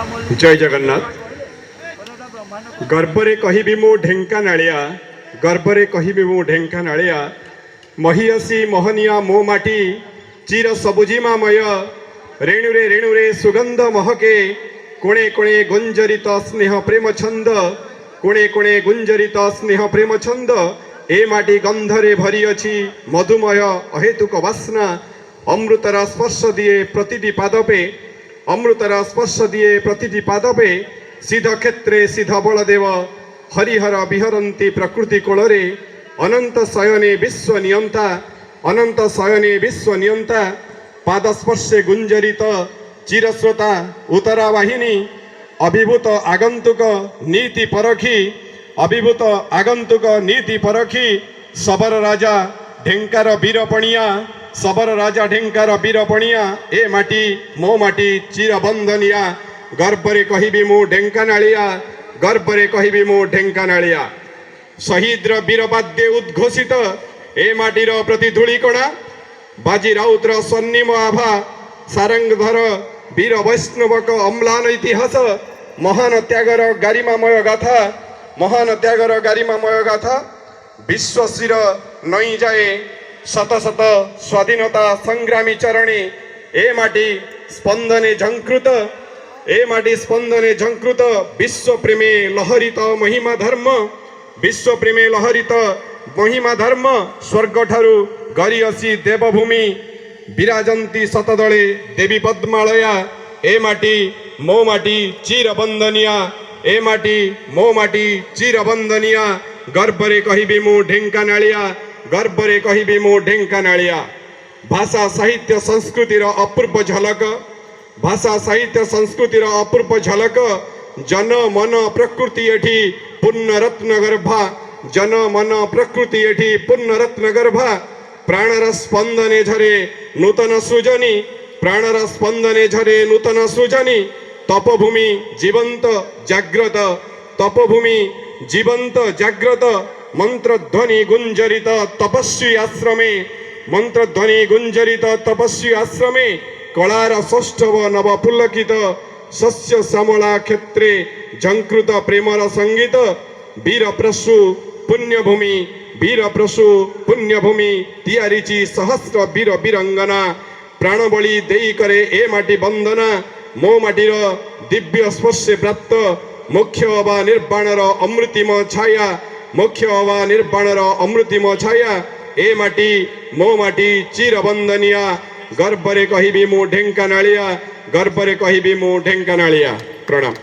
जय जगन्नाथ। गर्वरे कहिबी मु ढेंकानालिया, गर्वरे कहिबी मु ढेंकानालिया। महियसी मोहनिया मो माटी, चिर सबुजिमामय। रेणुरे रेणुरे सुगंध महके, कोणे कोणे गुंजरित स्नेह प्रेम छंद। कोणे कोणे गुंजरित स्नेह प्रेम छंद। ए माटी गंधरे भरी अछि मधुमय अहेतुक वासना। अमृतर स्पर्श दिए प्रतिटी पादपे, अमृतर स्पर्श दिए प्रतिटी पादपे। सिद्ध क्षेत्रे सिद्ध बलदेव, हरिहर विहरन्ति प्रकृति कोलरे। अनंत शयने विश्व नियंता, अनंत शयने विश्व नियंता। पादस्पर्शे गुंजरित चिरस्रोता उतरा वाहिनी। अभिभूत आगंतुक नीति परखी, अभिभूत आगंतुक नीति परखी। शबर राजा ढेंकार वीरपणिया, शबर राजा ढेंकार वीरपणिया। ए माटी मो माटी चिरबंधनिया, गर्वरे कहिबी मु ढेंकानालिया, गर्वरे कहिबी मु ढेंकानालिया। शहीद्र वीरवाद्य उद्घोषित ए माटीर प्रतिधूलिकणा। बाजी राउतर स्वर्णिम आभा, सारंगधर वीर वैष्णवक अम्लान इतिहास। महान त्यागर गारिमामय गाथा, महान त्यागर गारिमामय गाथा। विश्वशिर नई जाए शत शत स्वाधीनता संग्रामी चरणे। ए माटी स्पंदने झंकृत, ए माटी स्पंदने झंकृत। विश्व प्रेमे लहरित महिमा धर्म, विश्व प्रेमे लहरित महिमा धर्म। स्वर्ग ठारू गरियसी देवभूमि, विराजंती शतदले देवी पद्मालया। ए माटी मो माटी चिरबंधनिया, ए माटी मो माटी चिरबंधनिया। गर्वरे कहिबी मु ढेंकानालिया, गर्वरे कहिबी मु ढेंकानालिया। भाषा साहित्य संस्कृतिर अपूर्व झलक, भाषा साहित्य संस्कृतिर अपूर्व झलक। जन मन प्रकृति एठी पूर्ण रत्न गर्भा, जन मन प्रकृति एठी पूर्ण रत्न गर्भा। प्राणर स्पंदने झरे नूतन सृजनी, प्राणर स्पंदने झरे नूतन सृजनी। तपभूमि जीवंत जाग्रत, तपभूमि जीवंत जाग्रत। मंत्रध्वनि गुंजरित तपस्वी आश्रमे, मंत्रध्वनि गुंजरित तपस्वी आश्रमे। कलार सौष्ठव नव पुलकित, शस्य श्यामला क्षेत्रे झंकृत प्रेमर संगीत। वीर प्रसु पुण्यभूमि, वीर प्रसु पुण्यभूमि। तियारिची सहस्र वीर वीरंगना, प्राणबली देई करे ए माटी बंदना। मो माटीर दिव्य स्पर्शे प्राप्त, मोक्ष वा निर्वाणर अमृतिम छाया, मोक्ष वा निर्वाणर अमृतिम छाया। ए माटी मो माटी चिरबंधनिया, गर्वरे कहिबी मु ढेंकानालिया, गर्वरे कहिबी मु ढेंकानालिया। प्रणाम।